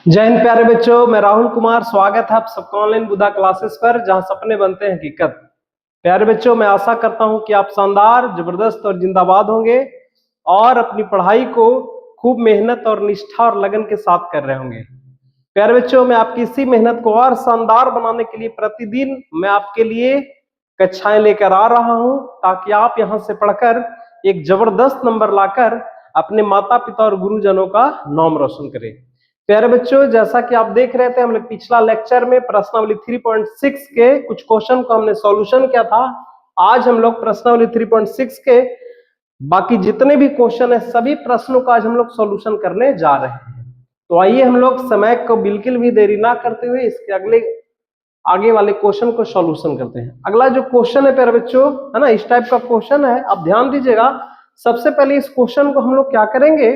जय हिंद प्यारे बच्चों, मैं राहुल कुमार। स्वागत है आप सबका ऑनलाइन बुधा क्लासेस पर, जहां सपने बनते हैं हकीकत। प्यारे बच्चों, मैं आशा करता हूं कि आप शानदार, जबरदस्त और जिंदाबाद होंगे और अपनी पढ़ाई को खूब मेहनत और निष्ठा और लगन के साथ कर रहे होंगे। प्यारे बच्चों, मैं आपकी इसी मेहनत को और शानदार बनाने के लिए प्रतिदिन मैं आपके लिए कक्षाएं लेकर आ रहा हूं, ताकि आप यहां से पढ़कर एक जबरदस्त नंबर लाकर अपने माता पिता और गुरुजनों का नाम रोशन करें। प्यारे बच्चों, जैसा कि आप देख रहे थे, हम लोग पिछला लेक्चर में प्रश्नावली 3.6 के कुछ क्वेश्चन को हमने सॉल्यूशन किया था। आज हम लोग प्रश्नावली 3.6 के बाकी जितने भी क्वेश्चन है, सभी प्रश्नों का आज हम लोग सॉल्यूशन करने जा रहे हैं। तो आइए हम लोग समय को बिल्कुल भी देरी ना करते हुए इसके आगे वाले क्वेश्चन को सॉल्यूशन करते हैं। अगला जो क्वेश्चन है प्यारे बच्चों, है ना, इस टाइप का क्वेश्चन है, आप ध्यान दीजिएगा। सबसे पहले इस क्वेश्चन को हम लोग क्या करेंगे,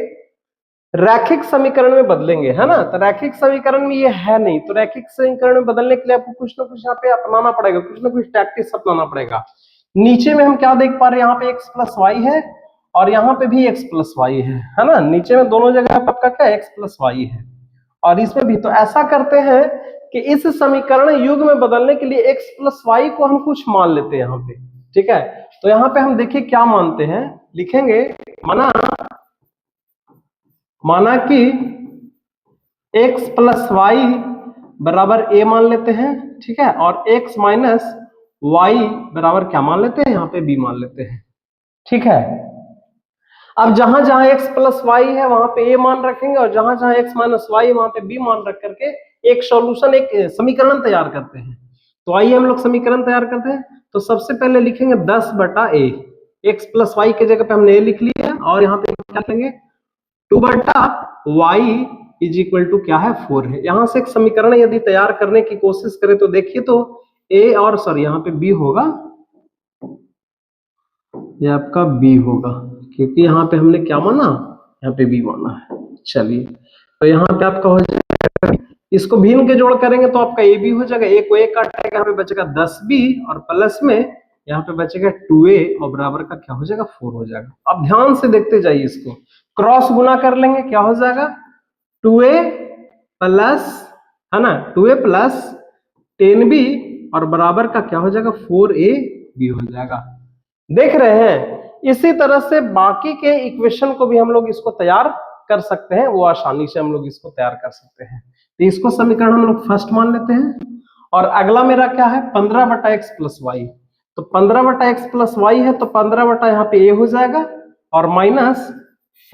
रैखिक समीकरण में बदलेंगे, है ना। तो रैखिक समीकरण में ये है नहीं, तो रैखिक समीकरण में बदलने के लिए आपको कुछ ना कुछ यहाँ पे अपनाना पड़ेगा, कुछ ना कुछ टैक्टिक्स अपनाना पड़ेगा। नीचे में हम क्या देख पा रहे हैं, यहाँ पे x प्लस वाई है और यहाँ पे भी x प्लस वाई है ना। नीचे में दोनों जगह आपका क्या x प्लस वाई है और इसमें भी। तो ऐसा करते हैं कि इस समीकरण युग में बदलने के लिए x प्लस वाई को हम कुछ मान लेते हैं यहाँ पे, ठीक है। तो यहाँ पे हम देखिए क्या मानते हैं, लिखेंगे माना कि x प्लस वाई बराबर a मान लेते हैं, ठीक है, और x माइनस वाई बराबर क्या मान लेते हैं, यहाँ पे b मान लेते हैं, ठीक है। अब जहां जहां x प्लस वाई है वहां पे a मान रखेंगे और जहां जहां x माइनस वाई वहां पे b मान रख करके एक सॉल्यूशन, एक समीकरण तैयार करते हैं। तो आइए हम लोग समीकरण तैयार करते हैं। तो सबसे पहले लिखेंगे 10/a, x प्लस वाई की जगह पे हमने a लिख लिया और यहाँ पे क्या लिखेंगे 2/y इज इक्वल टू क्या है 4 है। यहां से एक समीकरण यदि तैयार करने की कोशिश करें तो देखिए, तो a और सॉरी यहाँ पे b होगा, ये आपका b होगा, क्योंकि यहाँ पे हमने क्या माना, यहाँ पे b माना है। चलिए, तो यहाँ पे आपका हो जाएगा, इसको भिन्न के जोड़ करेंगे तो आपका a भी हो जाएगा, a को a काटेगा, यहाँ पे बचेगा 10b और प्लस में यहाँ पे बचेगा 2a और बराबर का क्या हो जाएगा 4 हो जाएगा। अब ध्यान से देखते जाइए, इसको क्रॉस गुना कर लेंगे, क्या हो जाएगा 2a प्लस, है ना, 2a प्लस 10b और बराबर का क्या हो जाएगा 4ab हो जाएगा। देख रहे हैं, इसी तरह से बाकी के इक्वेशन को भी हम लोग इसको तैयार कर सकते हैं, वो आसानी से हम लोग इसको तैयार कर सकते हैं। तो इसको समीकरण हम लोग फर्स्ट मान लेते हैं और अगला मेरा क्या है 15/x प्लस वाई। तो 15/x प्लस वाई है तो 15 यहाँ पे a हो जाएगा और माइनस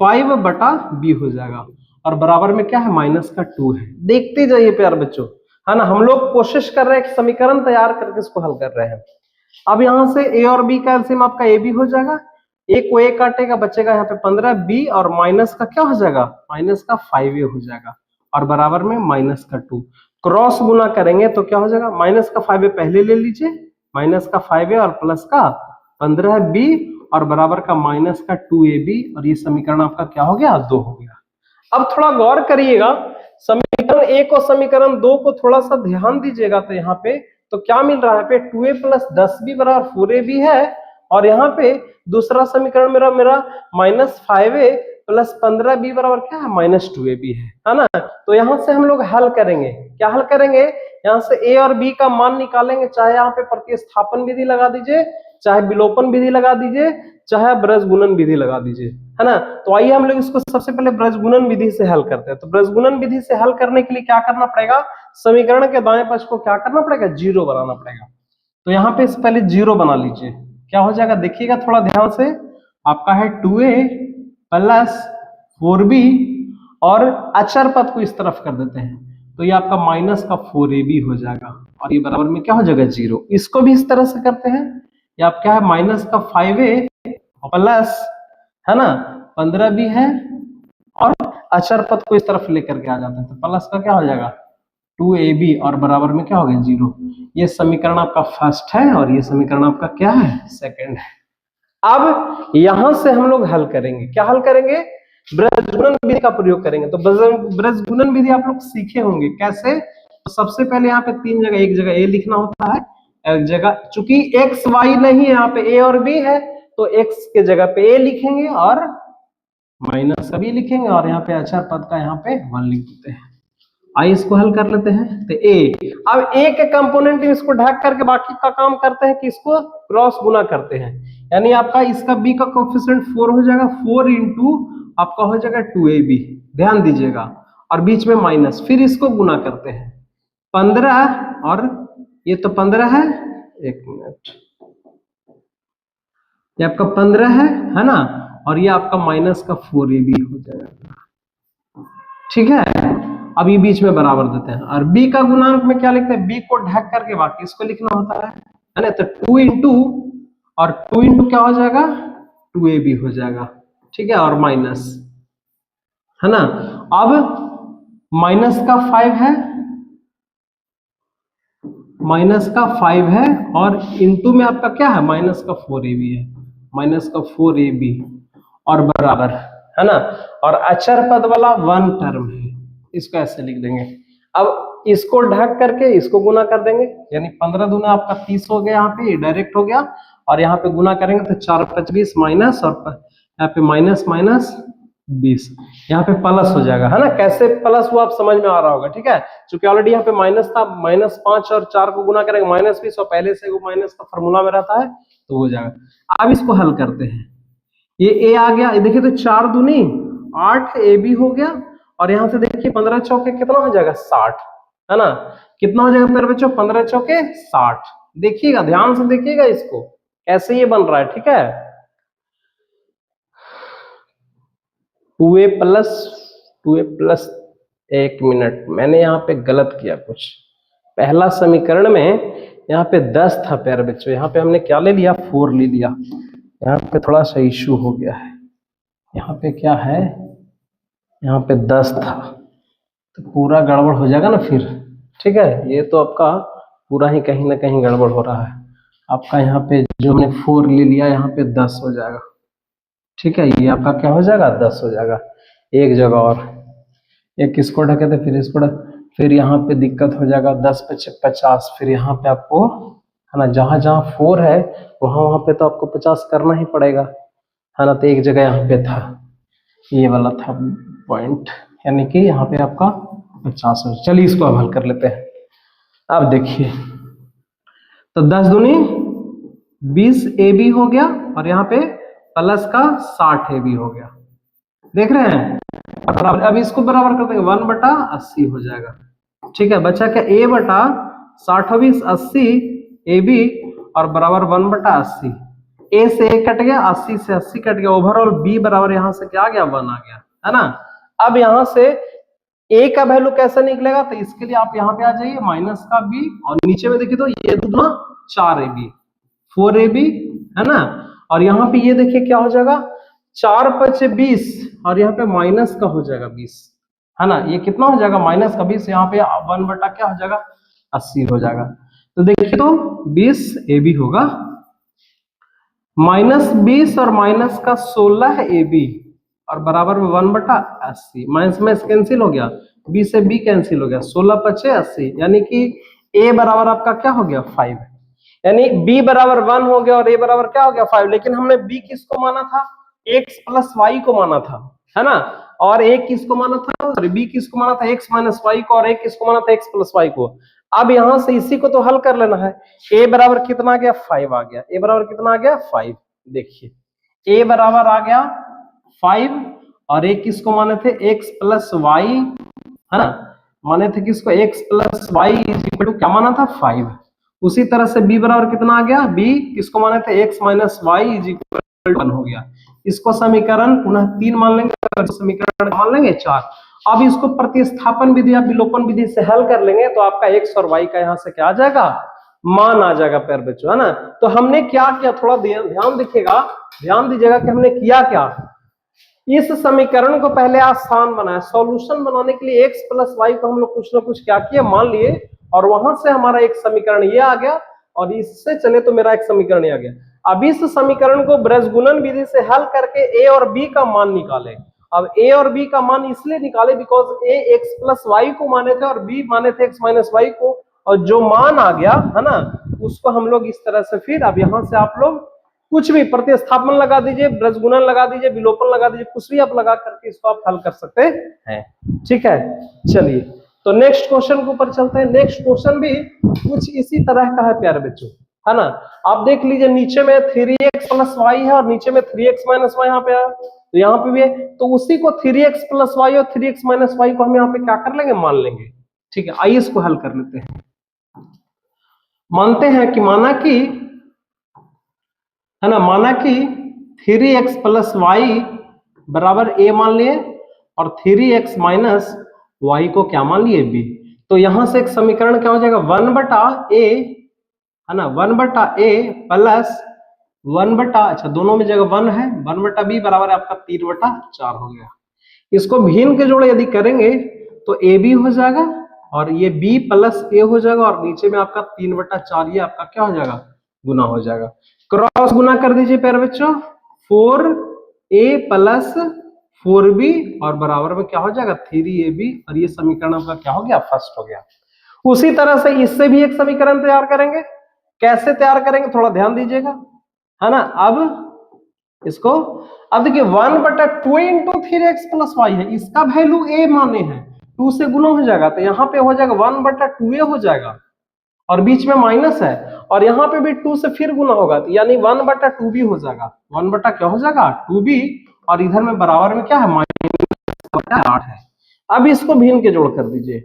5/b हो जाएगा और बराबर में क्या है माइनस का 2 है। देखते जाइए प्यार बच्चों, है ना, हम लोग कोशिश कर रहे हैं एक समीकरण तैयार करके इसको हल कर रहे हैं। अब यहां से a और b का एलसीएम आपका a भी हो जाएगा, a को a काटेगा, बचेगा यहाँ पे 15b और माइनस का क्या हो जाएगा, माइनस का 5a हो जाएगा और बराबर में माइनस का 2। क्रॉस गुना करेंगे तो क्या हो जाएगा, माइनस का 5a पहले ले लीजिए, माइनस का 5a और प्लस का 15b और बराबर का माइनस का 2ab और ये समीकरण आपका क्या हो गया 2 हो गया। अब थोड़ा गौर करिएगा, समीकरण 1 और समीकरण 2 को थोड़ा सा ध्यान दीजिएगा। तो यहाँ पे तो क्या मिल रहा है पे 2a प्लस 10b बराबर 4ab है और यहाँ पे दूसरा समीकरण मेरा माइनस 5a प्लस 15b बराबर क्या है माइनस 2ab है ना। तो यहाँ से हम लोग हल करेंगे, क्या हल करेंगे, यहाँ से a और b का मान निकालेंगे, चाहे यहाँ पे प्रतिस्थापन विधि लगा दीजिए, चाहे विलोपन विधि लगा दीजिए, चाहे ब्रज गुणन विधि लगा दीजिए, है ना। तो आइए हम लोग इसको सबसे पहले ब्रज गुणन विधि से हल करते हैं। तो ब्रज गुणन विधि से हल करने के लिए क्या करना पड़ेगा, समीकरण के दाएं पक्ष को क्या करना पड़ेगा, जीरो बनाना पड़ेगा। तो यहाँ पे पहले जीरो बना लीजिए, क्या हो जाएगा देखिएगा थोड़ा ध्यान से, आपका है 2a प्लस 4b और अचर पद को इस तरफ कर देते हैं तो ये आपका माइनस का 4ab हो जाएगा और ये बराबर में क्या हो जाएगा 0। इसको भी इस तरह से करते हैं, ये आप क्या है माइनस का 5a प्लस, है ना, 15b है और अचर पद को इस तरफ लेकर के आ जाते हैं तो प्लस का क्या हो जाएगा 2ab और बराबर में क्या हो गया 0। ये समीकरण आपका फर्स्ट है और ये समीकरण आपका क्या है सेकंड है। अब यहां से हम लोग हल करेंगे, क्या हल करेंगे, ब्रज गुणन विधि का प्रयोग करेंगे। तो ब्रज गुणन विधि आप लोग सीखे होंगे कैसे। तो सबसे पहले यहाँ पे 3 जगह, एक जगह a लिखना होता है, एक जगह चूंकि x y नहीं है, यहाँ पे a और b है तो x के जगह पे a लिखेंगे और माइनस b लिखेंगे और यहाँ पे अचर पद का यहाँ पे 1 लिख देते हैं। आइए इसको हल कर लेते हैं। तो ए, अब ए के कंपोनेंट इसको ढक करके बाकी का काम करते हैं कि इसको क्रॉस गुना करते हैं, यानी आपका इसका बी का कोफिशिएंट 4 हो जाएगा, 4 इंटू आपका हो जाएगा 2ab, ध्यान दीजिएगा, और बीच में माइनस, फिर इसको गुना करते हैं 15, और ये तो 15 है, एक मिनट, ये आपका 15 है ना, और ये आपका माइनस का 4ab हो जाएगा, ठीक है। अब ये बीच में बराबर देते हैं, और b का गुणांक में क्या लिखते हैं, b को ढक करके बाकी इसको लिखना होता है ना, तो 2 इंटू, और 2 इंटू क्या हो जाएगा, 2ab हो जाएगा, ठीक है, और माइनस, है ना। अब माइनस का 5 है, माइनस का 5 है, और इंटू में आपका क्या है, माइनस का 4ab है, माइनस का 4ab, और बराबर, है ना, और अचर पद वाला 1 टर्म है, इसको ऐसे लिख देंगे। अब इसको ढक करके इसको गुना कर देंगे, यानी 15 दूना आपका 30 हो गया, यहाँ पे ये डायरेक्ट हो गया, और यहाँ पे गुना करेंगे तो 4 5 20 माइनस, और यहाँ पे माइनस माइनस 20, यहाँ पे प्लस हो जाएगा, है ना। कैसे प्लस हुआ आप समझ में आ रहा होगा, ठीक है, क्योंकि ऑलरेडी यहाँ पे माइनस था, -5 और 4 को गुना करेंगे -20, और पहले से वो माइनस का फॉर्मूला में रहता है, तो हो जाएगा। अब इसको हल करते हैं, ये ए आ गया, ये देखिए तो 4 दूनी 8 ab हो गया, और यहाँ से देखिए 15 चौके कितना हो जाएगा, 60, है ना, कितना हो जाएगा प्यारे बच्चों, 15 चौके 60, देखिएगा ध्यान से देखिएगा इसको कैसे ये बन रहा है, ठीक है। 2a प्लस, एक मिनट, मैंने यहाँ पे गलत किया कुछ, पहला समीकरण में यहाँ पे 10 था प्यारे बच्चों, यहाँ पे हमने क्या ले लिया, 4 ले लिया, यहाँ पे थोड़ा सा इश्यू हो गया है, यहाँ पे क्या है, यहाँ पे 10 था, तो पूरा गड़बड़ हो जाएगा ना फिर, ठीक है, ये तो आपका पूरा ही कहीं ना कहीं गड़बड़ हो रहा है, आपका यहाँ पे जो हमने 4 ले लिया, यहाँ पे 10 हो जाएगा, ठीक है, ये आपका क्या हो जाएगा, 10 हो जाएगा, एक जगह और, एक किसको ढके थे, फिर इसको फिर यहाँ पे दिक्कत हो जाएगा, 10 × 50, फिर यहाँ पे आपको, है ना, जहां जहां 4 है वहां पे तो आपको 50 करना ही पड़ेगा, है ना, तो एक जगह यहाँ पे था, ये वाला था पॉइंट, यानी कि यहाँ पे आपका 50 हो। चलिए इसको अब हल कर लेते हैं। अब देखिए, तो 10 दूनी 20 ab हो गया, और यहाँ पे प्लस का 60 ab हो गया, देख रहे हैं, अब इसको बराबर कर देंगे, 1/80 हो जाएगा, ठीक है, बचा क्या, a/60 80 ab, और बराबर 1/80, a से a कट गया, 80 से 80 कट गया, ओवरऑल b बराबर यहाँ से क्या आ गया, 1 आ गया, है ना। अब यहाँ से a का वैल्यू कैसे निकलेगा, तो इसके लिए आप यहाँ पे आ जाइए, माइनस का b, और नीचे में देखिए तो ये दूना 4ab 4ab, है ना, और यहाँ पे ये देखिए क्या हो जाएगा, 4 × 20, और यहाँ पे माइनस का हो जाएगा 20, है ना, ये कितना हो जाएगा, माइनस का 20, यहाँ पे 1 बटा क्या हो जाएगा, 80 हो जाएगा, तो देखिए तो 20 ab होगा, -20 और माइनस का 16 ab, और बराबर में 1/80, माइनस में कैंसिल हो गया, b से b कैंसिल हो गया, 16 × 5 80, यानी कि a बराबर आपका क्या हो गया, 5, यानी b बराबर 1 हो गया, और a बराबर क्या हो गया, 5, लेकिन हमने b किसको माना था, x + y को माना था, है ना, और a किसको माना था, सॉरी b किसको माना था, x - y को, और a किसको माना था, x + y को। अब यहां से इसी को तो हल कर लेना है, a बराबर कितना आ गया, 5 आ गया, a बराबर कितना आ गया, 5, देखिए a बराबर आ गया 5, और a किसको माने थे, x + y, है ना, माने थे किसको, x + y = क्या माना था, 5। उसी तरह से b बराबर कितना आ गया, b किसको माने थे, x - y = 1 हो गया, इसको समीकरण पुनः 3 मान लेंगे, समीकरण मान लेंगे 4। अब इसको प्रतिस्थापन विधि या विलोपन विधि से हल कर लेंगे, तो आपका x और y का यहाँ से क्या आ जाएगा, मान आ जाएगा प्यारे बच्चों, है ना। तो हमने क्या किया, थोड़ा ध्यान दिखेगा, ध्यान दीजिएगा कि हमने किया क्या, इस समीकरण को पहले आसान बनाया, सॉल्यूशन बनाने के लिए x + y को हम लोग कुछ ना कुछ क्या किए, मान लिए, और वहां से हमारा एक समीकरण ये आ गया, और इससे चले तो मेरा एक समीकरण ये आ गया। अब इस समीकरण को ब्रजगुणन विधि से हल करके a और b का मान निकाले। अब a और b का मान इसलिए निकाले बिकॉज a x + y को माने थे, और b माने थे x - y को, और जो मान आ गया, है ना, उसको हम लोग इस तरह से, फिर अब यहां से आप लोग कुछ भी प्रतिस्थापन लगा दीजिए, ब्रजगुणन लगा दीजिए, विलोपन लगा दीजिए, कुछ भी आप लगा करके इसको आप हल कर सकते हैं, ठीक है। चलिए तो नेक्स्ट क्वेश्चन के ऊपर चलते हैं। नेक्स्ट क्वेश्चन भी कुछ इसी तरह का है प्यारे बच्चों, है ना। आप देख लीजिए नीचे में 3x प्लस वाई है और नीचे में 3x माइनस वाई यहाँ पे है, तो यहाँ पे भी है, तो उसी को 3x प्लस वाई और 3x माइनस वाई को हम यहाँ पे क्या कर लेंगे, मान लेंगे। ठीक है, आइए इसको हल कर लेते हैं। मानते हैं कि माना कि, है ना, माना कि 3x प्लस वाई बराबर a मान लिए और 3x माइनस वाई को क्या मान लिए, b। तो यहां से एक समीकरण क्या हो जाएगा, 1/a, है ना, 1/a प्लस 1 अच्छा दोनों में जगह 1 है, 1/b बराबर है आपका 3/4 हो गया। इसको भिन्न के जोड़े यदि करेंगे तो ए बी हो जाएगा और ये b प्लस a हो जाएगा और नीचे में आपका 3/4 ये आपका क्या हो जाएगा, गुना हो जाएगा। क्रॉस गुना कर दीजिए प्यारे बच्चों, 4a प्लस 4b और बराबर में क्या हो जाएगा 3ab और ये समीकरण आपका क्या हो गया, फर्स्ट हो गया। उसी तरह से इससे भी एक समीकरण तैयार करेंगे। कैसे तैयार करेंगे थोड़ा ध्यान दीजिएगा, है ना। अब इसको, अब देखिए 1/2 इंटू 3x प्लस वाई है, इसका वैल्यू a माने हैं, 2 से गुना हो जाएगा, तो यहाँ पे हो जाएगा 1/2a हो जाएगा और बीच में माइनस है और यहाँ पे भी 2 से फिर गुना होगा, तो यानी 1/2b हो जाएगा, 1 बटा क्या हो जाएगा 2b और इधर में बराबर में क्या है, माइनस 8 है। अब इसको भिन्न के जोड़ कर दीजिए,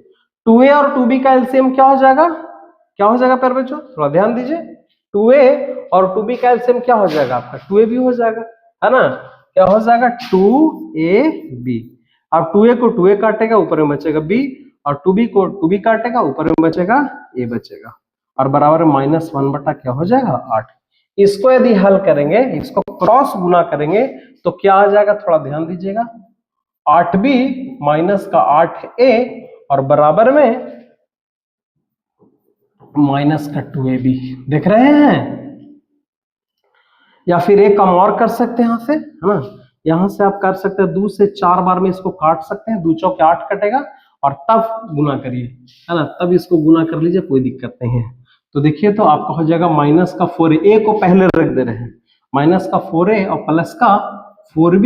2a और 2b का एलसीएम क्या हो जाएगा, क्या हो जाएगा प्यारे बच्चों, थोड़ा ध्यान दीजिए, 2a और 2b का एलसीएम क्या हो जाएगा आपका 2ab हो जाएगा, है ना, क्या हो जाएगा 2ab। अब 2a को 2a काटेगा ऊपर में बचेगा b और 2b को 2b काटेगा ऊपर में बचेगा a बचेगा और बराबर -1 बटा क्या हो जाएगा 8। इसको यदि हल करेंगे, इसको क्रॉस गुना करेंगे तो क्या आ जाएगा, थोड़ा ध्यान दीजिएगा, 8b माइनस का 8a और बराबर में माइनस का 2ab। देख रहे हैं, या फिर एक काम और कर सकते हैं यहाँ से, है ना, यहाँ से आप कर सकते हैं 2 से 4 बार में इसको काट सकते हैं, 2 चौके 8 कटेगा और तब गुना करिए, है ना, तब इसको गुना कर लीजिए, कोई दिक्कत नहीं है। तो देखिए तो आपका हो जाएगा माइनस का 4a को पहले रख दे रहे हैं, माइनस का 4a और प्लस का 4b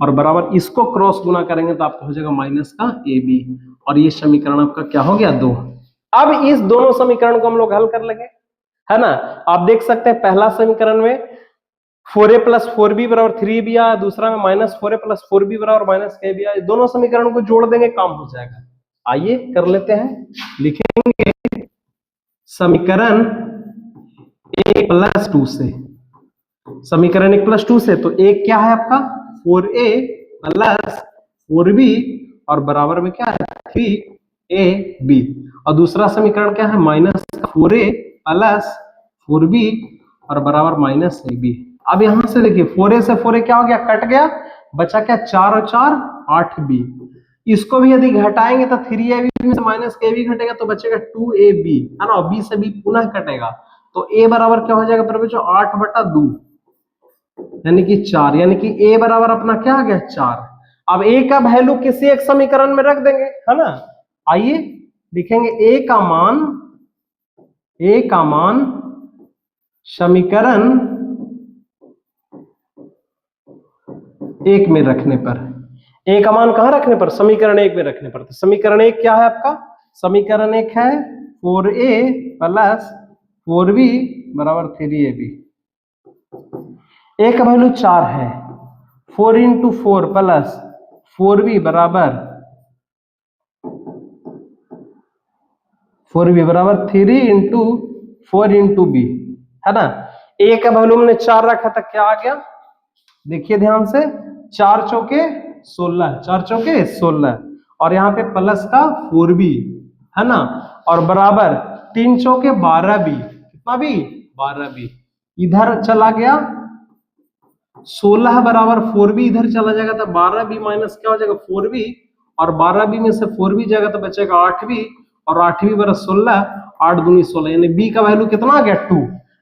और बराबर इसको क्रॉस गुना करेंगे तो आपका हो जाएगा माइनस का ab और ये समीकरण आपका क्या हो गया 2। अब इस दोनों समीकरण को हम लोग हल कर लेंगे, है ना। आप देख सकते हैं पहला समीकरण में 4a प्लस 4b बराबर 3b आया, दूसरा में -4a प्लस 4b बराबर -ab आया, दोनों समीकरण को जोड़ देंगे काम हो जाएगा। आइए कर लेते हैं, लिखेंगे समीकरण 1 प्लस 2 से, समीकरण 1 प्लस 2 से, तो एक क्या है आपका 4a प्लस 4b और बराबर में क्या है 3ab और दूसरा समीकरण क्या है -4a प्लस 4b और बराबर -ab। अब यहां से देखिए 4a से 4a क्या हो गया, कट गया, बचा क्या 4 और 4 8b। इसको भी यदि घटाएंगे तो 3ab में से -ab घटेगा तो बचेगा 2ab, है ना, b से b पुनः कटेगा तो a बराबर क्या हो जाएगा पर बच्चों 8/2 यानी कि 4, यानी कि a बराबर अपना क्या आ गया 4। अब a का वैल्यू किसी एक समीकरण में रख देंगे, है ना। आइए लिखेंगे a का मान समीकरण 1 में रखने पर, a का मान कहां रखने पर, समीकरण 1 में रखने पर। तो समीकरण 1 क्या है आपका, समीकरण 1 है 4a प्लस 4b बराबर 3ab। a का वैल्यू 4 है, 4 इंटू 4 प्लस 4b बराबर 3 इंटू 4 इंटू b, है ना। a का वैल्यू हमने 4 रखा था, क्या आ गया देखिए ध्यान से, 4 चौके 16, 4 चौके 16 और यहाँ पे प्लस का 4b, है ना, और बराबर 3 चौके 12b, कितना भी 12b, इधर चला गया 16 बराबर 4b इधर चला जाएगा तो 12b माइनस क्या हो जाएगा 4b और 12b में से 4b जाएगा तो बचेगा 8b और 8b बराबर 16, 8 दूनी 16, यानी b का वैल्यू कितना आ गया 2।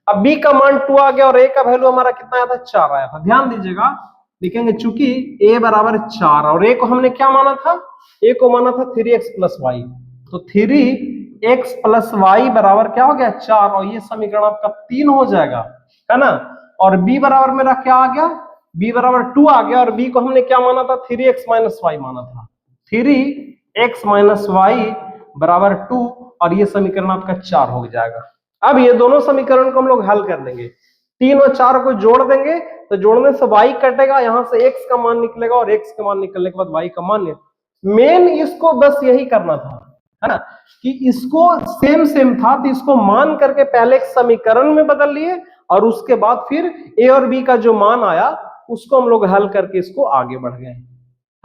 अब b का मान 2 आ गया और a का वैल्यू हमारा कितना आया था 4 आया था। ध्यान दीजिएगा, लिखेंगे चूंकि a बराबर 4 और a को हमने क्या माना था, a को माना था 3x प्लस वाई, तो 3x प्लस वाई बराबर क्या हो गया 4 और ये समीकरण आपका 3 हो जाएगा, है ना। और b बराबर मेरा क्या आ गया, b बराबर 2 आ गया और b को हमने क्या माना था 3x माइनस वाई माना था, 3x माइनस वाई बराबर 2 और ये समीकरण आपका 4 हो जाएगा। अब ये दोनों समीकरण को हम लोग हल कर देंगे, 3 और 4 को जोड़ देंगे तो जोड़ने से y कटेगा, यहां से x का मान निकलेगा और x का मान निकलने के बाद y का मान। मेन इसको बस यही करना था, है ना, कि इसको सेम सेम था तो इसको मान करके पहले एक समीकरण में बदल लिए और उसके बाद फिर a और b का जो मान आया उसको हम लोग हल करके इसको आगे बढ़ गए,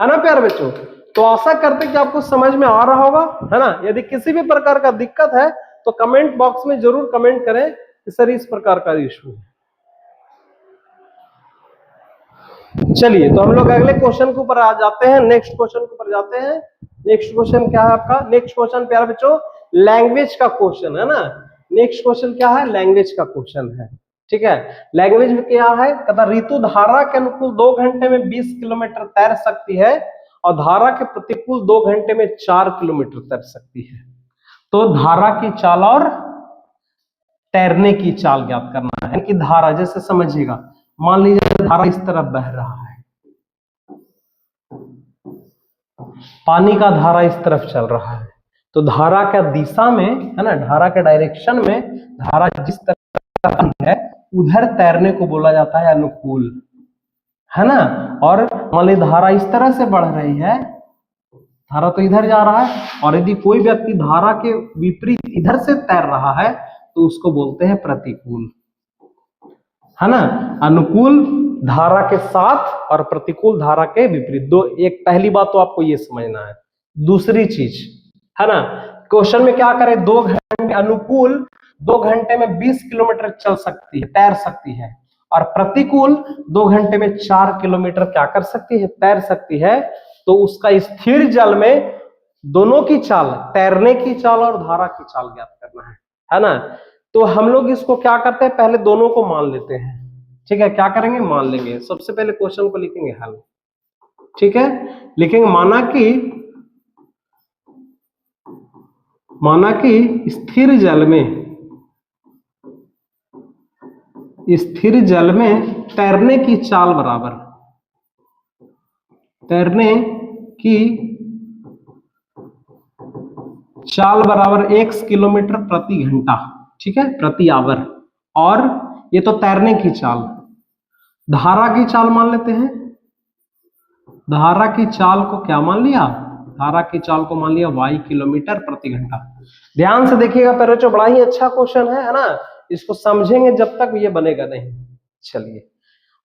है ना प्यारे बच्चों। तो आशा करते कि आपको समझ में आ रहा होगा, है ना। यदि किसी भी प्रकार का दिक्कत है तो कमेंट बॉक्स में जरूर कमेंट करें कि सर इस प्रकार का इशू है। चलिए तो हम लोग अगले क्वेश्चन के ऊपर आ जाते हैं, नेक्स्ट क्वेश्चन के ऊपर जाते हैं। नेक्स्ट क्वेश्चन क्या है आपका? नेक्स्ट क्वेश्चन प्यारे बच्चों लैंग्वेज का क्वेश्चन है ना। नेक्स्ट क्वेश्चन क्या है? लैंग्वेज का क्वेश्चन है, ठीक है। लैंग्वेज में क्या है? कहता ऋतु धारा के अनुकूल 2 घंटे में 20 किलोमीटर तैर सकती है और धारा के प्रतिकूल 2 घंटे में 4 किलोमीटर तैर सकती है। तो धारा की चाल और तैरने की चाल ज्ञात करना है कि धारा, जैसे समझिएगा, मान लीजिए धारा इस तरफ बह रहा है, पानी का धारा इस तरफ चल रहा है, तो धारा का दिशा में, है ना, धारा के डायरेक्शन में धारा जिस तरफ है उधर तैरने को बोला जाता है अनुकूल, है ना। और मान लीजिए धारा इस तरह से बढ़ रही है, धारा तो इधर जा रहा है और यदि कोई व्यक्ति धारा के विपरीत इधर से तैर रहा है तो उसको बोलते हैं प्रतिकूल, है ना। अनुकूल धारा के साथ और प्रतिकूल धारा के विपरीत, दो। एक पहली बात तो आपको ये समझना है। दूसरी चीज, है ना, क्वेश्चन में क्या करें, 2 घंटे अनुकूल 2 घंटे में 20 किलोमीटर चल सकती है, तैर सकती है, और प्रतिकूल 2 घंटे में 4 किलोमीटर क्या कर सकती है, तैर सकती है। तो उसका स्थिर जल में दोनों की चाल, तैरने की चाल और धारा की चाल ज्ञात करना है ना। तो हम लोग इसको क्या करते हैं, पहले दोनों को मान लेते हैं, ठीक है। क्या करेंगे, मान लेंगे। सबसे पहले क्वेश्चन को लिखेंगे हल, ठीक है। लिखेंगे माना कि स्थिर जल में तैरने की चाल बराबर, तैरने की चाल बराबर x किलोमीटर प्रति घंटा, ठीक है, प्रति आवर। और ये तो तैरने की चाल, धारा की चाल मान लेते हैं। धारा की चाल को क्या मान लिया, धारा की चाल को मान लिया y किलोमीटर प्रति घंटा। ध्यान से देखिएगा प्यारे बच्चों, बड़ा ही अच्छा क्वेश्चन है ना। इसको समझेंगे जब तक ये बनेगा नहीं। चलिए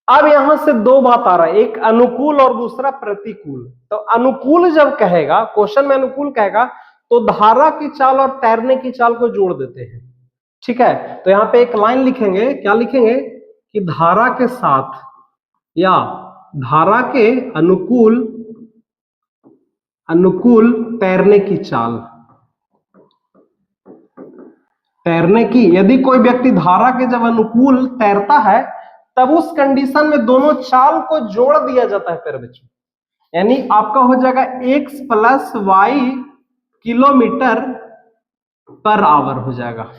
अब यहां से दो बात आ रहा है, एक अनुकूल और दूसरा प्रतिकूल। तो अनुकूल जब कहेगा, क्वेश्चन में अनुकूल कहेगा तो धारा की चाल और तैरने की चाल को जोड़ देते हैं, ठीक है। तो यहाँ पे एक लाइन लिखेंगे, क्या लिखेंगे कि धारा के साथ या धारा के अनुकूल तैरने की चाल, तैरने की, यदि कोई व्यक्ति धारा के जब अनुकूल तैरता है तब उस कंडीशन में दोनों चाल को जोड़ दिया जाता है प्यारे बच्चों। यानी आपका हो जाएगा x plus y kilometre per hour हो जाएगा,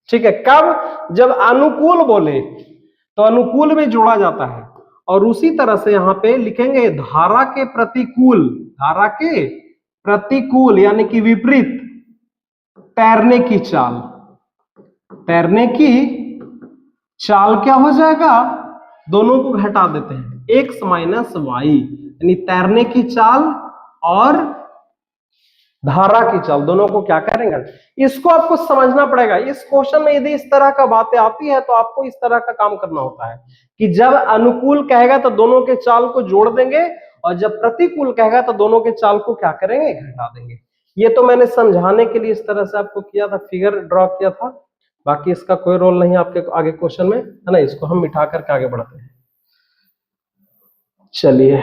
ठीक है। कब, जब अनुकूल बोले तो अनुकूल में जोड़ा जाता है। और उसी तरह से यहां पे लिखेंगे धारा के प्रतिकूल यानी कि विपरीत तैरने की चाल, तैरने की चाल क्या हो जाएगा, दोनों को घटा देते हैं, x माइनस y, यानी तैरने की चाल और धारा की चाल दोनों को क्या करेंगे। इसको आपको समझना पड़ेगा। इस क्वेश्चन में यदि इस तरह का बातें आती है तो आपको इस तरह का काम करना होता है कि जब अनुकूल कहेगा तो दोनों के चाल को जोड़ देंगे और जब प्रतिकूल कहेगा तो दोनों के चाल को क्या करेंगे, घटा देंगे। ये तो मैंने समझाने के लिए इस तरह से आपको किया था, फिगर ड्रॉ किया था, बाकी इसका कोई रोल नहीं आपके आगे क्वेश्चन में, है ना। इसको हम मिटा करके आगे बढ़ते हैं। चलिए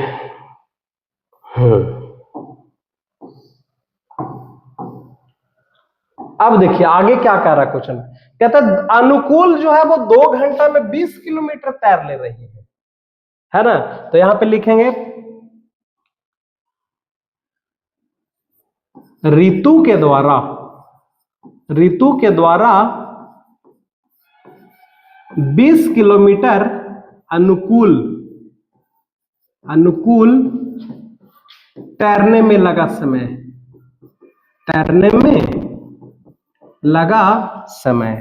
अब देखिए आगे क्या कह रहा है क्वेश्चन, कहता है अनुकूल जो है वो 2 घंटा में 20 किलोमीटर तैर ले रही है ना। तो यहां पे लिखेंगे ऋतु के द्वारा 20 किलोमीटर अनुकूल तैरने में लगा समय, तैरने में लगा समय।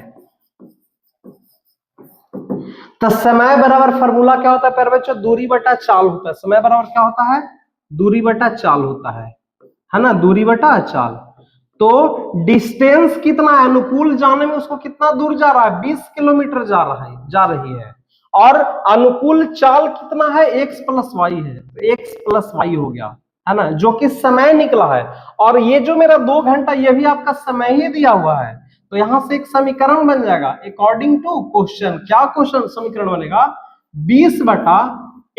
तो समय बराबर फॉर्मूला क्या होता है प्यारे बच्चों? दूरी बटा चाल होता है। समय बराबर क्या होता है? दूरी बटा चाल होता है ना, दूरी बटा चाल। तो डिस्टेंस कितना है, अनुकूल जाने में उसको कितना दूर जा रहा है? 20 किलोमीटर जा रही है। और अनुकूल चाल कितना है? x प्लस वाई है, तो x प्लस वाई हो गया, है ना, जो कि समय निकला है। और ये जो मेरा 2 घंटा, ये भी आपका समय ही दिया हुआ है। तो यहां से एक समीकरण बन जाएगा अकॉर्डिंग टू क्वेश्चन। क्या क्वेश्चन समीकरण बनेगा? 20 बटा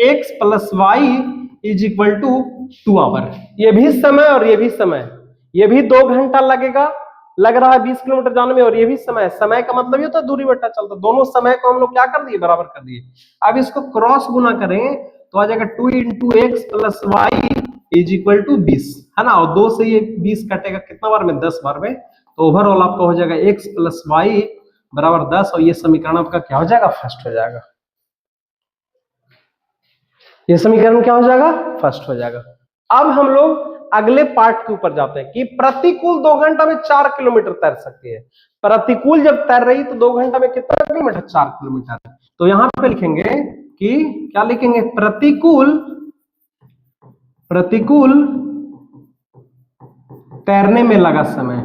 x plus y is equal to 2 hour. ये भी समय और ये भी समय, ये भी 2 घंटा लग रहा है 20 किलोमीटर जाने में, और ये भी समय। समय का मतलब ये होता है दूरी बटा चलता, दोनों समय को हम लोग क्या कर दिए? बराबर कर दिए। अब इसको क्रॉस गुना करेंगे तो आ जाएगा 2 into x plus y is equal to 20, है ना। और 2 से ये 20 कटेगा कितना बार में? 10 बार में। तो ओवरऑल आपका हो जाएगा एक्स प्लस वाई बराबर 10, और ये समीकरण आपका क्या हो जाएगा? फर्स्ट हो जाएगा। ये समीकरण क्या हो जाएगा? फर्स्ट हो जाएगा। अब हम लोग अगले पार्ट के ऊपर जाते हैं कि प्रतिकूल 2 घंटा में 4 किलोमीटर तैर सकती है। प्रतिकूल जब तैर रही तो 2 घंटा में कितना किलोमीटर? 4 किलोमीटर। तो यहां पे लिखेंगे कि क्या लिखेंगे? प्रतिकूल तैरने में लगा समय,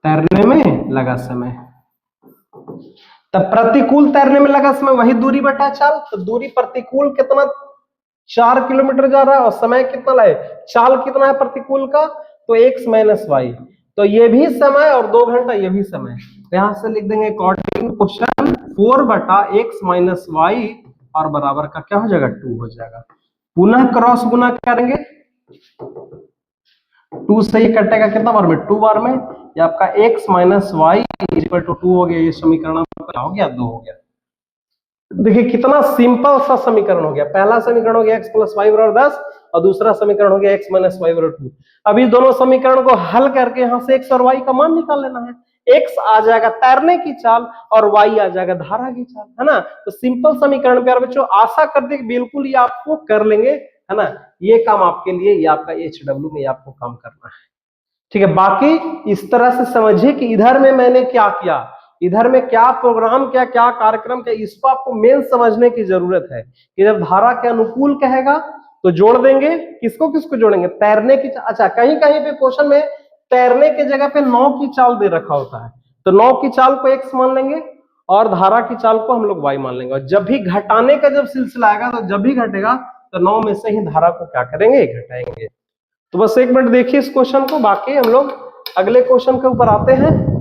तैरने में लगा समय। तब प्रतिकूल तैरने में लगा समय वही दूरी बटा चाल। तो दूरी प्रतिकूल कितना? 4 किलोमीटर जा रहा है, और समय कितना लाए? चाल कितना है प्रतिकूल का? तो x माइनस वाई। तो ये भी समय और 2 घंटा ये भी समय। तो यहां से लिख देंगे अकॉर्डिंग क्वेश्चन 4 बटा x माइनस वाई, और बराबर का क्या हो जाएगा? 2 हो जाएगा। पुनः क्रॉस गुना करेंगे, 2 से ही कटेगा कितना बार में? 2 बार में। ये आपका x minus y equal to 2 हो गया। ये समीकरण आपका हो गया? 2 हो गया। देखिए कितना सिंपल सा समीकरण हो गया। पहला समीकरण हो गया x प्लस वाई बराबर 10, और दूसरा समीकरण हो गया x माइनस वाई बराबर 2। अब इस दोनों समीकरण को हल करके यहां से x और y का मान निकाल लेना है। x आ जाएगा तैरने की चाल, और y आ जाएगा धारा की चाल, है ना। तो सिंपल समीकरण प्यारे बच्चों, आशा करते कि बिल्कुल ये आपको कर लेंगे, है ना। ये काम आपके लिए, ये आपका HW में आपको काम करना है, ठीक है। बाकी इस तरह से समझिए कि इधर में मैंने क्या किया, इधर में क्या प्रोग्राम किया, क्या कार्यक्रम किया, इसको आपको मेन समझने की जरूरत है कि जब धारा के अनुकूल कहेगा तो जोड़ देंगे। किसको किसको जोड़ेंगे? तैरने की। अच्छा, कहीं कहीं पे क्वेश्चन में तैरने के जगह पे 9 की चाल दे रखा होता है, तो 9 की चाल को x मान लेंगे और धारा की चाल को हम लोग y मान लेंगे। और जब भी घटाने का जब सिलसिला आएगा, तो जब भी घटेगा तो 9 में से ही धारा को क्या करेंगे? घटाएंगे। तो बस 1 मिनट देखिए इस क्वेश्चन को, बाकी हम लोग अगले क्वेश्चन के ऊपर आते हैं।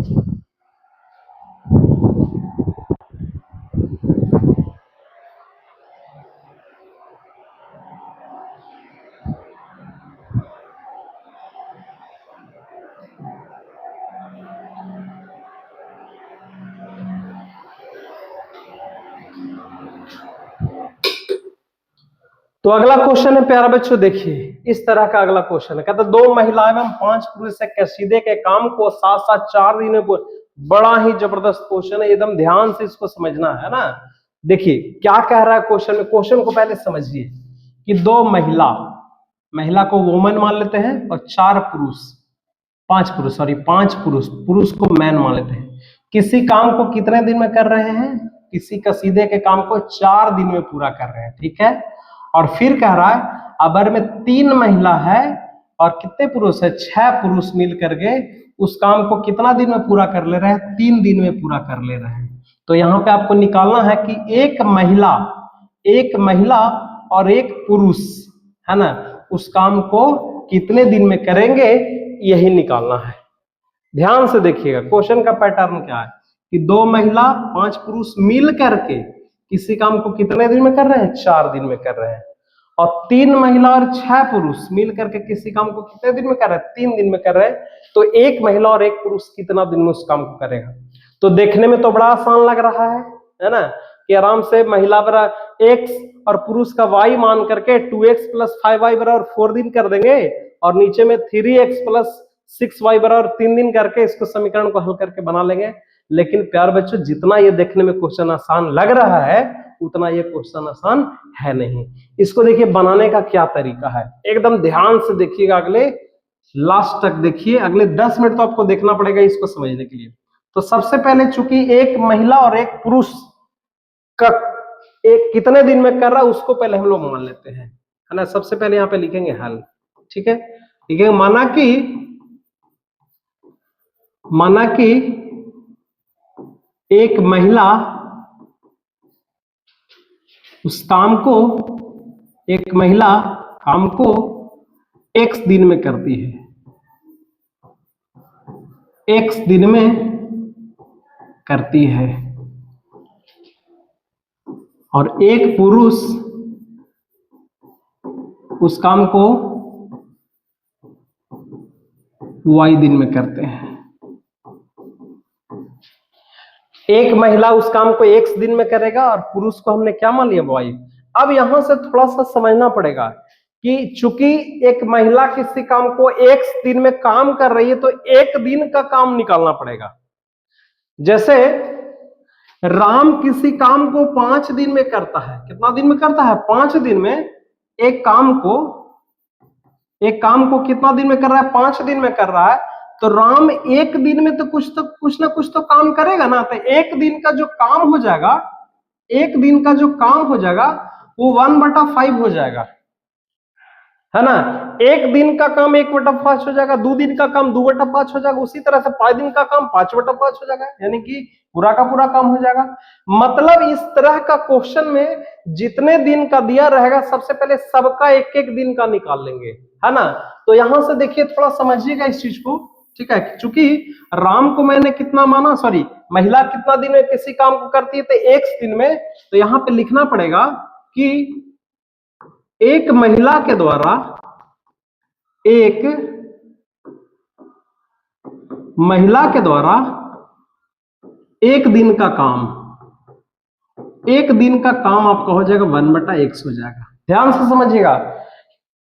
तो अगला क्वेश्चन है प्यारा बच्चों, देखिए इस तरह का अगला क्वेश्चन है। कहता 2 महिला एवं 5 पुरुष से कसीदे के काम को साथ साथ 4 दिन में। बड़ा ही जबरदस्त क्वेश्चन है, एकदम ध्यान से इसको समझना है ना। देखिए क्या कह रहा है क्वेश्चन में, क्वेश्चन को पहले समझिए कि 2 महिला को वोमन मान लेते हैं, और 5 पुरुष को मैन मान लेते हैं। किसी काम को कितने दिन में कर रहे हैं? किसी कसीदे के काम को 4 दिन में पूरा कर रहे हैं, ठीक है। और फिर कह रहा है अगर में 3 महिला है और कितने पुरुष है? 6 पुरुष मिल करके उस काम को कितना दिन में पूरा कर ले रहे हैं? 3 दिन में पूरा कर ले रहे हैं। तो यहाँ पे आपको निकालना है कि एक महिला और एक पुरुष, है ना, उस काम को कितने दिन में करेंगे, यही निकालना है। ध्यान से देखिएगा क्वेश्चन का पैटर्न क्या है कि 2 महिला 5 पुरुष मिल करके किसी काम को कितने दिन में कर रहे हैं? 4 दिन में कर रहे हैं। और 3 महिला और 6 पुरुष मिल करके किसी काम को कितने दिन में कर रहे हैं? 3 दिन में कर रहे हैं। तो एक महिला और एक पुरुष कितना दिन में उस काम को करेगा? तो देखने में तो बड़ा आसान लग रहा है ना, कि आराम से महिला बराबर x और पुरुष का y मान करके 2x प्लस 5y बराबर 4 दिन कर देंगे, और नीचे में 3x प्लस 6y बराबर 3 दिन करके इसको समीकरण को हल करके बना लेंगे। लेकिन प्यार बच्चों, जितना ये देखने में क्वेश्चन आसान लग रहा है, उतना ये क्वेश्चन आसान है नहीं। इसको देखिए बनाने का क्या तरीका है, एकदम ध्यान से देखिएगा। अगले लास्ट तक देखिए, अगले 10 मिनट तो आपको देखना पड़ेगा इसको समझने के लिए। तो सबसे पहले चूंकि एक महिला और एक पुरुष का एक कितने दिन में कर रहा है उसको पहले हम लोग मान लेते हैं, है ना। सबसे पहले यहाँ पे लिखेंगे हल, ठीक है। लिखेंगे माना कि एक महिला काम को x दिन में करती है, x दिन में करती है, और एक पुरुष उस काम को y दिन में करते हैं। एक महिला उस काम को x दिन में करेगा और पुरुष को हमने क्या मान लिया, y। अब यहां से थोड़ा सा समझना पड़ेगा कि चूंकि एक महिला किसी काम को x दिन में काम कर रही है तो एक दिन का काम निकालना पड़ेगा। जैसे राम किसी काम को 5 दिन में करता है, कितना दिन में करता है, 5 दिन में। एक काम को कितना दिन में कर रहा है, 5 दिन में कर रहा है। तो राम एक दिन में तो कुछ ना कुछ तो काम करेगा ना। तो एक दिन का जो काम हो जाएगा वो 1/5 हो जाएगा, है ना। एक दिन का काम 1/5 हो जाएगा, 2 दिन का काम 2/5 हो जाएगा, उसी तरह से 5 दिन का काम 5/5 हो जाएगा, यानी कि पूरा का पूरा काम हो जाएगा। मतलब इस तरह का क्वेश्चन में जितने दिन का दिया रहेगा सबसे पहले सबका एक एक दिन का निकाल लेंगे, है ना। तो यहां से देखिए, थोड़ा समझिएगा इस चीज को, ठीक है। चूंकि राम को मैंने कितना माना, महिला कितना दिन में किसी काम को करती है, तो x दिन में। तो यहां पे लिखना पड़ेगा कि एक महिला के द्वारा एक दिन का काम आपका हो जाएगा 1/x हो जाएगा। ध्यान से समझिएगा,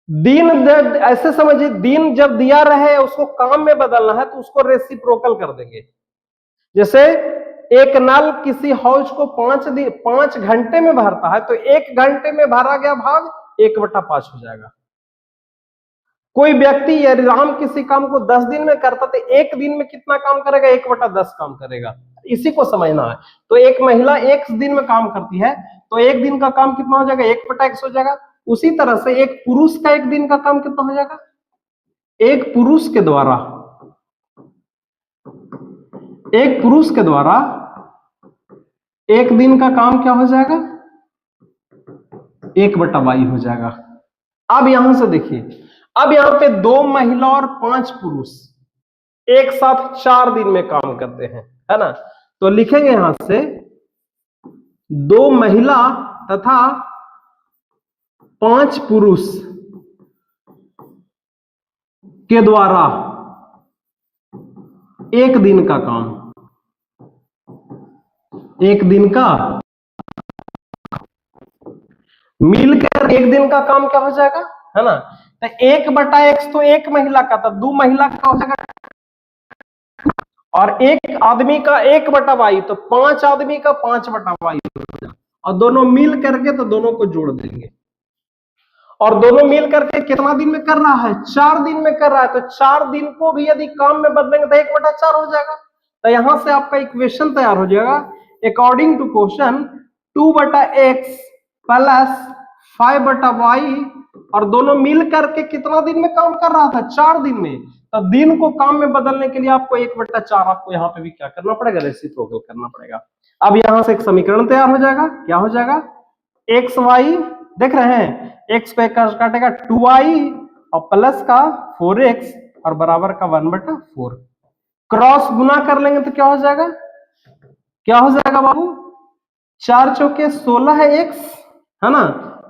दिन जब ऐसे समझिए, दिन जब दिया रहे उसको काम में बदलना है तो उसको रेसिप्रोकल कर देंगे। जैसे एक नल किसी हौज को 5 घंटे में भरता है तो 1 घंटे में भरा गया भाग 1/5 हो जाएगा। कोई व्यक्ति यदि राम किसी काम को 10 दिन में करता तो 1 दिन में कितना काम करेगा, 1/10 काम करेगा। इसी को समझना है। तो एक महिला 1 दिन में काम करती है तो 1 दिन का काम कितना हो जाएगा, 1/x हो जाएगा। उसी तरह से एक पुरुष का 1 दिन का काम कितना हो जाएगा, एक पुरुष के द्वारा 1 दिन का काम क्या हो जाएगा, 1/y हो जाएगा। अब यहां से देखिए, अब यहां पे 2 महिला और 5 पुरुष एक साथ 4 दिन में काम करते हैं, है ना। तो लिखेंगे यहां से 2 महिला तथा 5 पुरुष के द्वारा 1 दिन का काम, 1 दिन का मिलकर 1 दिन का काम क्या हो जाएगा, है ना। तो 1/x तो एक महिला का था, 2 महिला का हो जाएगा, और एक आदमी का 1/y तो 5 आदमी का 5/y हो जाएगा। और दोनों मिल करके तो दोनों को जोड़ देंगे, और दोनों मिल करके कितना दिन में कर रहा है, 4 दिन में कर रहा है। तो 4 दिन को भी यदि काम में बदलेंगे तो 1/4 हो जाएगा। तो यहां से आपका इक्वेशन तैयार हो जाएगा, according to question 2/x plus 5/y, और दोनों मिल करके कितना दिन में काम कर रहा था, 4 दिन में। तो दिन को काम में बदलने के लिए आपको 1/4 आपको यहाँ पे भी क्या करना पड़ेगा, रेसिप्रोकल करना पड़ेगा। अब यहां से एक समीकरण तैयार हो जाएगा, क्या हो जाएगा, एक्स वाई, देख रहे हैं, x को काटेगा 2y और प्लस का 4x और बराबर का 1/4। क्रॉस गुना कर लेंगे तो क्या हो जाएगा, बाबू, 4 चौके 16 है x, है ना,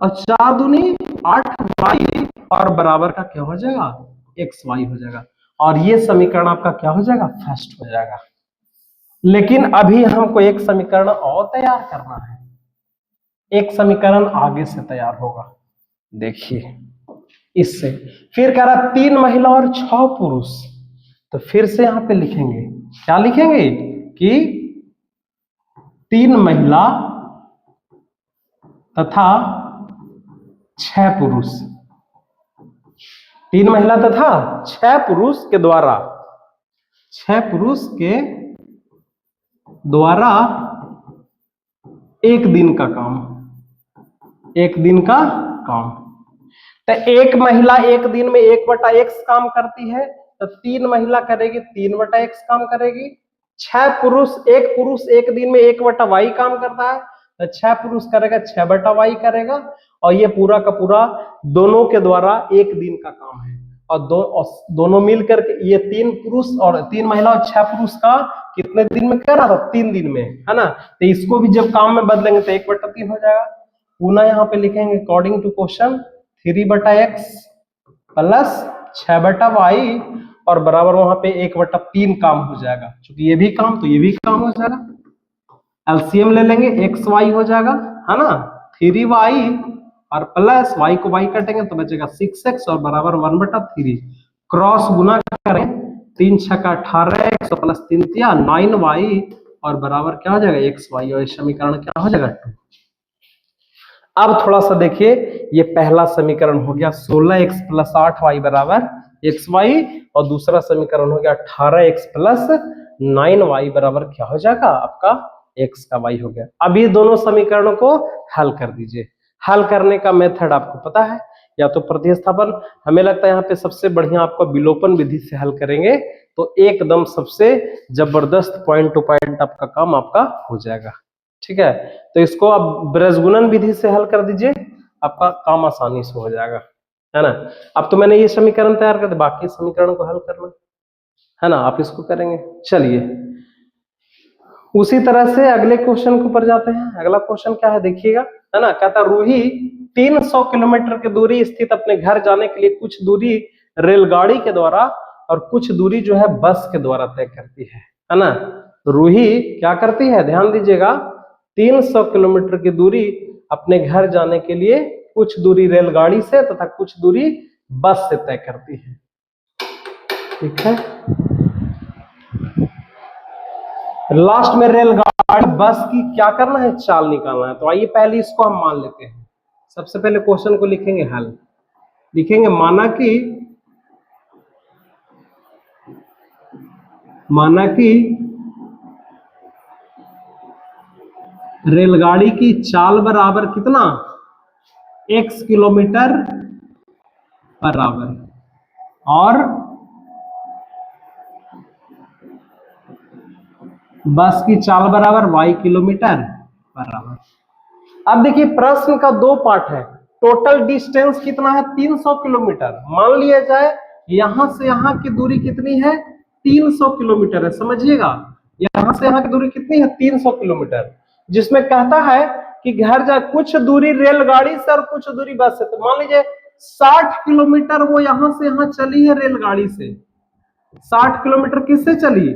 और 4 दूनी 8y और बराबर का क्या हो जाएगा, xy हो जाएगा। और ये समीकरण आपका क्या हो जाएगा, फर्स्ट हो जाएगा। लेकिन अभी हमको एक समीकरण और तैयार करना है, एक समीकरण आगे से तैयार होगा। देखिए इससे फिर कह रहा 3 महिला और 6 पुरुष, तो फिर से यहां पे लिखेंगे, क्या लिखेंगे कि 3 महिला तथा 6 पुरुष 3 महिला तथा 6 पुरुष के द्वारा, 6 पुरुष के द्वारा एक दिन का काम, एक दिन का काम। तो एक महिला एक दिन में 1/x काम करती है, तो 3 महिला करेगी 3/x काम करेगी। 6 पुरुष, एक पुरुष एक दिन में 1/y काम करता है, तो 6 पुरुष करेगा 6/y करेगा। और ये पूरा का पूरा दोनों के द्वारा एक दिन का काम है। और दोनों मिल करके ये 3 पुरुष और 3 महिला और 6 पुरुष का कितने दिन में कर रहा था? 3 दिन में, है ना। तो इसको भी जब काम में बदलेंगे तो 1/3 हो जाएगा। पुनः यहाँ पे लिखेंगे according to question 3/x plus 6/y और बराबर वहां पे 1/3 काम हो जाएगा। क्योंकि ये भी काम तो ये भी काम हो जाएगा। एलसीएम ले लेंगे, xy हो जाएगा, है ना। 3y और प्लस y को y कटेंगे तो बचेगा 6x और बराबर 1/3। क्रॉस गुना करें 3 × 6 = 18x प्लस 3 × 3 = 9y और बराबर क्या हो जाएगा? xy। और समीकरण क्या हो जाएगा? 2। अब थोड़ा सा देखिए, ये पहला समीकरण हो गया 16x + 8y बराबर xy और दूसरा समीकरण हो गया 18x + 9y बराबर क्या हो जाएगा? आपका x का y हो गया। अब ये दोनों समीकरणों को हल कर दीजिए। हल करने का मेथड आपको पता है, या तो प्रतिस्थापन, हमें लगता है यहाँ पे सबसे बढ़िया आपको विलोपन विधि से हल करेंगे तो एकदम सबसे जबरदस्त पॉइंट टू पॉइंट आपका काम आपका हो जाएगा। ठीक है, तो इसको आप ब्रजगुणन विधि से हल कर दीजिए, आपका काम आसानी से हो जाएगा, है ना। अब तो मैंने ये समीकरण तैयार कर दिया, बाकी समीकरण को हल करना है ना, आप इसको करेंगे। चलिए उसी तरह से अगले क्वेश्चन के ऊपर जाते हैं। अगला क्वेश्चन क्या है देखिएगा, है ना। कहता रूही 300 किलोमीटर की दूरी स्थित अपने घर जाने के लिए कुछ दूरी रेलगाड़ी के द्वारा और कुछ दूरी जो है बस के द्वारा तय करती है ना। रूही क्या करती है, ध्यान दीजिएगा, 300 किलोमीटर की दूरी अपने घर जाने के लिए कुछ दूरी रेलगाड़ी से तथा कुछ दूरी बस से तय करती है। ठीक है, लास्ट में रेलगाड़ी बस की क्या करना है, चाल निकालना है। तो आइए पहले इसको हम मान लेते हैं। सबसे पहले क्वेश्चन को लिखेंगे हल, लिखेंगे माना कि रेलगाड़ी की चाल बराबर कितना, x किलोमीटर बराबर, और बस की चाल बराबर y किलोमीटर बराबर। अब देखिए प्रश्न का 2 पार्ट है। टोटल डिस्टेंस कितना है, 300 किलोमीटर। मान लिया जाए यहां से यहां की दूरी कितनी है, 300 किलोमीटर है। समझिएगा, यहां से यहां की दूरी कितनी है, 300 किलोमीटर, जिसमें कहता है कि घर जा कुछ दूरी रेलगाड़ी से और कुछ दूरी बस से। तो मान लीजिए 60 किलोमीटर वो यहां से यहां चली है रेलगाड़ी से, 60 किलोमीटर किससे चली,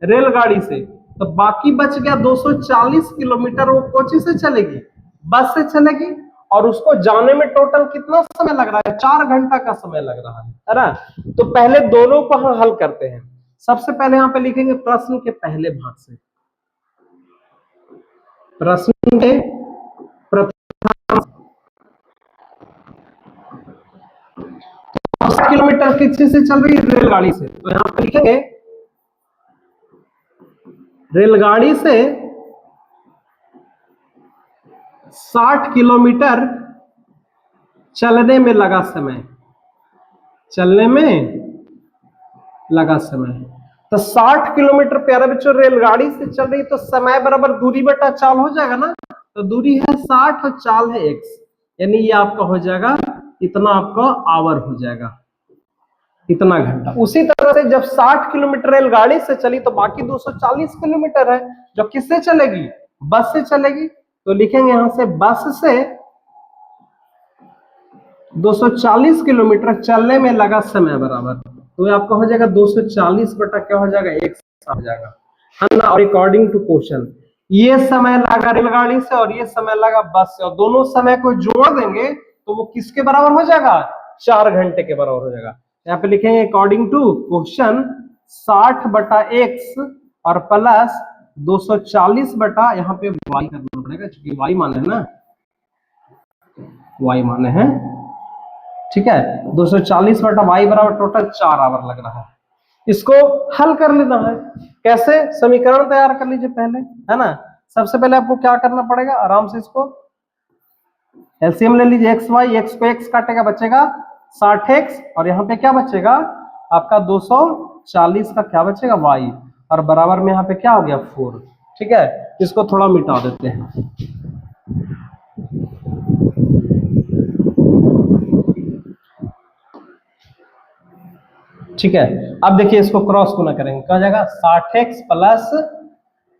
रेलगाड़ी से। तो बाकी बच गया 240 किलोमीटर, वो कोची से चलेगी, बस से चलेगी। और उसको जाने में टोटल कितना समय लग रहा है, 4 घंटा का समय लग रहा है ना। तो पहले दोनों को हम हल करते हैं। सबसे पहले यहाँ पे लिखेंगे प्रश्न के पहले भाग से, प्रश्न के प्रथम 60 किलोमीटर किससे से चल रही है, रेलगाड़ी से। तो यहाँ पे लिखेंगे रेलगाड़ी से 60 किलोमीटर चलने में लगा समय, चलने में लगा समय। तो 60 किलोमीटर प्यारे बच्चों रेलगाड़ी से चल रही, तो समय बराबर दूरी बटा चाल हो जाएगा ना। तो दूरी है 60 और चाल है x, यानी ये आपका हो जाएगा इतना, आपका आवर हो जाएगा, इतना घंटा। उसी तरह से जब 60 किलोमीटर रेलगाड़ी से चली तो बाकी 240 किलोमीटर है जो किससे चलेगी, बस से चलेगी। तो लिखेंगे यहां से बस से 240 किलोमीटर चलने में लगा समय बराबर, तो आपका हो जाएगा 240 बटा क्या हो जाएगा, 1 हो जाएगा, है ना। और अकॉर्डिंग टू क्वेश्चन ये समय लगा रेलगाड़ी से और ये समय लगा बस से, और दोनों समय को जोड़ देंगे तो वो किसके बराबर हो जाएगा, 4 घंटे के बराबर हो जाएगा। यहाँ पे लिखेंगे अकॉर्डिंग टू क्वेश्चन 60 बटा x और प्लस 240 बटा, यहाँ पे y करना पड़ेगा क्योंकि y माने है ना, y माने हैं ठीक है, 240 बटा वाई बराबर टोटल 4 आवर लग रहा है। इसको हल कर लेना है। कैसे? समीकरण तैयार कर लीजिए पहले, है ना। सबसे पहले आपको क्या करना पड़ेगा, आराम से इसको एलसीएम ले लीजिए। एक्स वाई, एक्स को एक्स काटेगा बचेगा 60x, और यहाँ पे क्या बचेगा आपका 240 का क्या बचेगा वाई, और बराबर में यहाँ पे क्या हो गया 4। ठीक है, इसको थोड़ा मिटा देते हैं। ठीक है, अब देखिए इसको क्रॉस गुना करेंगे, क्या हो जाएगा 60x प्लस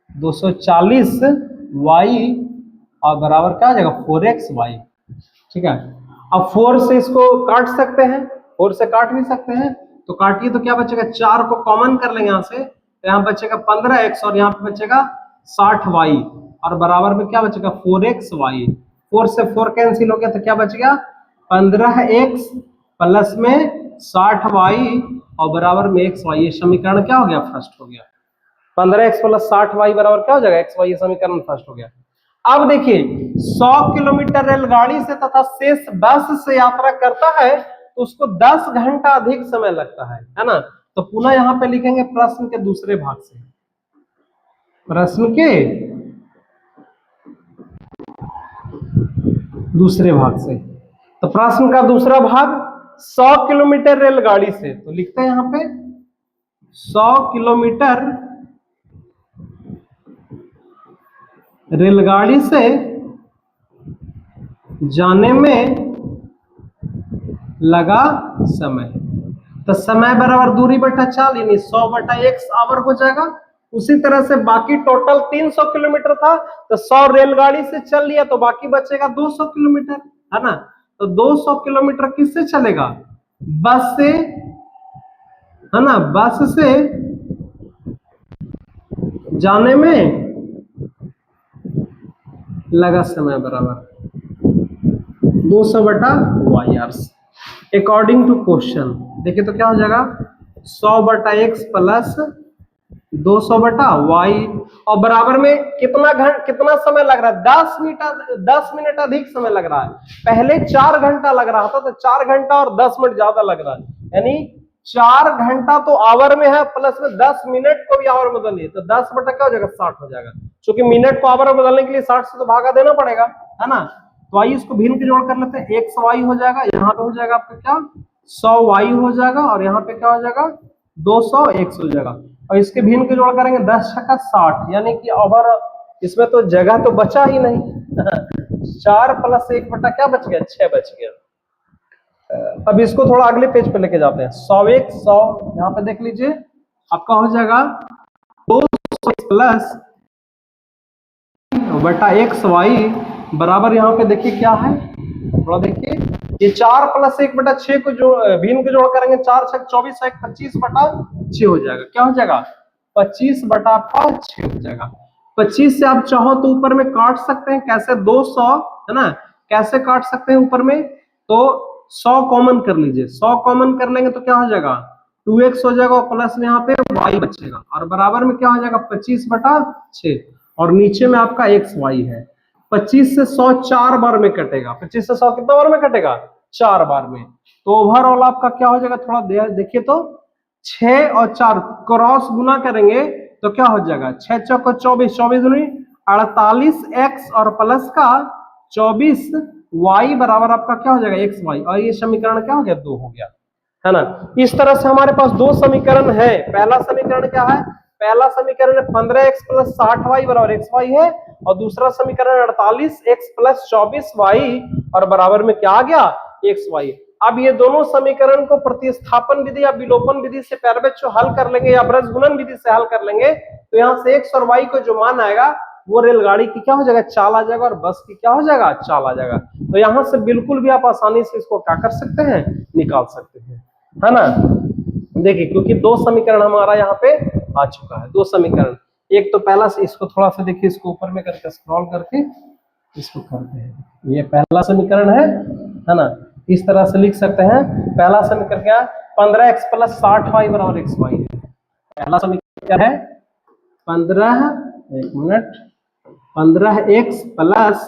240 वाई और बराबर क्या हो जाएगा 4x वाई। ठीक है, अब 4 से इसको काट सकते हैं, 4 से काट भी सकते हैं, तो काटिए तो क्या बचेगा, 4 को कॉमन कर लेंगे यहाँ से, तो यहाँ बचेगा 15x और यहाँ पे बचेगा 60y और बराबर में क्या बचेगा 4xy। 4 से 4 कैंसिल हो गया तो क्या बच गया 15x प्लस में 60y और बराबर में xy। ये समीकरण क्या हो गया, फर्स्ट हो गया। 15x प्लस 60y बराबर क्या हो जाएगा xy, ये समीकरण फर्स्ट हो गया। अब देखिए 100 किलोमीटर रेलगाड़ी से तथा शेष बस से यात्रा करता है तो उसको 10 घंटा अधिक समय लगता है ना। तो पुनः यहाँ पे लिखेंगे प्रश्न के दूसरे भाग से, प्रश्न के दूसरे भाग से। तो प्रश्न का दूसरा भाग 100 किलोमीटर रेलगाड़ी से, तो लिखते हैं यहाँ पे 100 किलोमीटर रेलगाड़ी से जाने में लगा समय, तो समय बराबर दूरी बटा 4 यानी 100 बटा x आवर हो जाएगा। उसी तरह से बाकी टोटल 300 किलोमीटर था, तो 100 रेलगाड़ी से चल लिया तो बाकी बचेगा 200 किलोमीटर, है ना। तो 200 किलोमीटर किससे चलेगा, बस से, है ना। बस से जाने में लगा समय बराबर 200 बटा y hours according to question. देखिए तो क्या हो जाएगा 100 बटा x प्लस 200 बटा y और बराबर में कितना समय लग रहा है 10 मिनट अधिक समय लग रहा है। पहले 4 घंटा लग रहा था, तो 4 घंटा और 10 मिनट ज्यादा लग रहा है, यानी 4 घंटा तो आवर में है, प्लस में 10 मिनट को भी आवर में बदलिए तो 10 बटा क्या हो जाएगा 60 हो जाएगा। क्योंकि मिनट को आवर में बदलने के लिए 60 से तो भागा देना पड़ेगा, है ना। तो आइए इसको भिन्न के जोड़ कर लेते हैं। एक्स वाई हो जाएगा, यहाँ पे हो जाएगा आपका क्या 100 वाई हो जाएगा और यहाँ पे क्या हो जाएगा 200 एक्स हो जाएगा। और इसके भिन्न के जोड़ करेंगे 10 छक्का 60, यानी कि ओवर इसमें तो जगह तो बचा ही नहीं 4 प्लस 1 बटा क्या बच गया 6 बच गया। अब इसको थोड़ा अगले पेज पे लेके जाते हैं। 100 एक 100 यहाँ पे देख लीजिए आपका हो जाएगा 200 प्लस बटा एक्स वाई बराबर यहाँ पे देखिए क्या है, थोड़ा देखिए ये 4 प्लस 1 बटा 6 को जो भिन्न के जोड़ करेंगे 4 6 24 1 25 बटा 6 हो जाएगा। क्या हो जाएगा 25 बटा 6 हो जाएगा। 25 से आप चाहो तो ऊपर में काट सकते हैं, कैसे 200, है ना, कैसे काट सकते हैं ऊपर में, तो 100 कॉमन कर लीजिए। 100 कॉमन कर लेंगे तो क्या हो जाएगा 2x हो जाएगा और प्लस में यहाँ पे y बचेगा और बराबर में क्या हो जाएगा 25 बटा 6 और नीचे में आपका एक्स वाई है। 25 से 100 4 बार में कटेगा, 25 से 100 कितना बार में कटेगा 4 बार में। तो ओवरऑल आपका क्या हो जाएगा, थोड़ा देखिए तो 6 और 4 क्रॉस गुना करेंगे तो क्या हो जाएगा 6 चौको 24 24 दूनी 48x और प्लस का 24 y बराबर आपका क्या हो जाएगा एक्स वाई और ये समीकरण क्या हो गया 2 हो गया, है ना। इस तरह से हमारे पास 2 समीकरण है। पहला समीकरण क्या है, पहला समीकरण 15x प्लस 60y बराबर xy है और दूसरा समीकरण 48x प्लस 24y और बराबर में क्या आ गया xy। अब ये दोनों समीकरण को प्रतिस्थापन विधि या विलोपन विधि से प्यारे बच्चों हल कर लेंगे या ब्रज गुणन विधि से हल कर लेंगे तो यहाँ से x और y को जो मान आएगा वो रेलगाड़ी की क्या हो जाएगा चाल आ जाएगा और बस की क्या हो जाएगा चाल आ जाएगा। तो यहाँ से बिल्कुल भी आप आसानी से इसको क्या कर सकते हैं निकाल सकते हैं, है ना। देखिए क्योंकि 2 समीकरण हमारा यहाँ पे आ चुका है, 2 समीकरण। एक तो पहला से इसको थोड़ा सा देखिए इसको ऊपर में करके स्क्रॉल करके इसको करते हैं, ये पहला समीकरण है ना। इस तरह से लिख सकते हैं पहला समीकरण क्या 15x प्लस 60y बराबर xy है। पहला समीकरण है 15x प्लस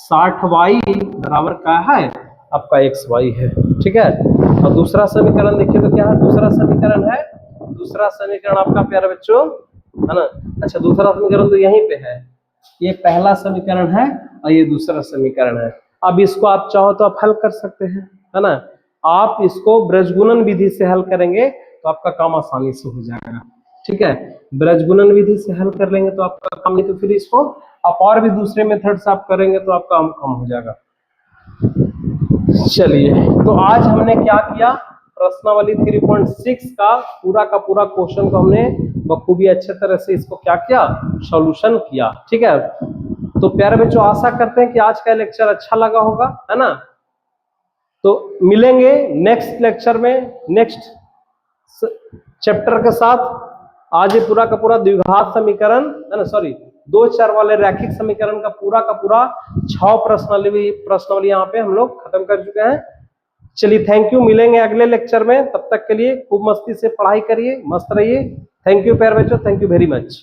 60y बराबर क्या है आपका एक्स वाई है, ठीक है। और दूसरा समीकरण देखिए तो क्या है, दूसरा समीकरण है, दूसरा समीकरण आपका प्यारे बच्चों है ना। अच्छा दूसरा समीकरण तो यहीं पे है, ये पहला समीकरण है और ये दूसरा समीकरण है। अब इसको आप चाहो तो आप हल कर सकते हैं, है ना। आप इसको ब्रजगुणन विधि से हल करेंगे तो आपका काम आसानी से हो जाएगा, ठीक है। ब्रजगुणन विधि से हल कर लेंगे तो आपका काम, नहीं तो फिर इसको आप और भी दूसरे मेथड से आप करेंगे तो आपका काम कम हो जाएगा। चलिए तो आज हमने क्या किया, प्रश्नावली 3.6 का पूरा क्वेश्चन को हमने बखूबी अच्छे तरह से इसको क्या किया, सॉल्यूशन किया, ठीक है। तो प्यारे बच्चों आशा करते हैं कि आज का लेक्चर अच्छा लगा होगा, है ना। तो मिलेंगे नेक्स्ट लेक्चर में नेक्स्ट चैप्टर के साथ। आज ये पूरा का पूरा द्विघात समीकरण है ना, सॉरी 2 चर वाले रैखिक समीकरण का पूरा 6 प्रश्नावली यहाँ पे हम लोग खत्म कर चुके हैं। चलिए थैंक यू, मिलेंगे अगले लेक्चर में, तब तक के लिए खूब मस्ती से पढ़ाई करिए, मस्त रहिए। थैंक यू प्यारे बच्चों, थैंक यू वेरी मच।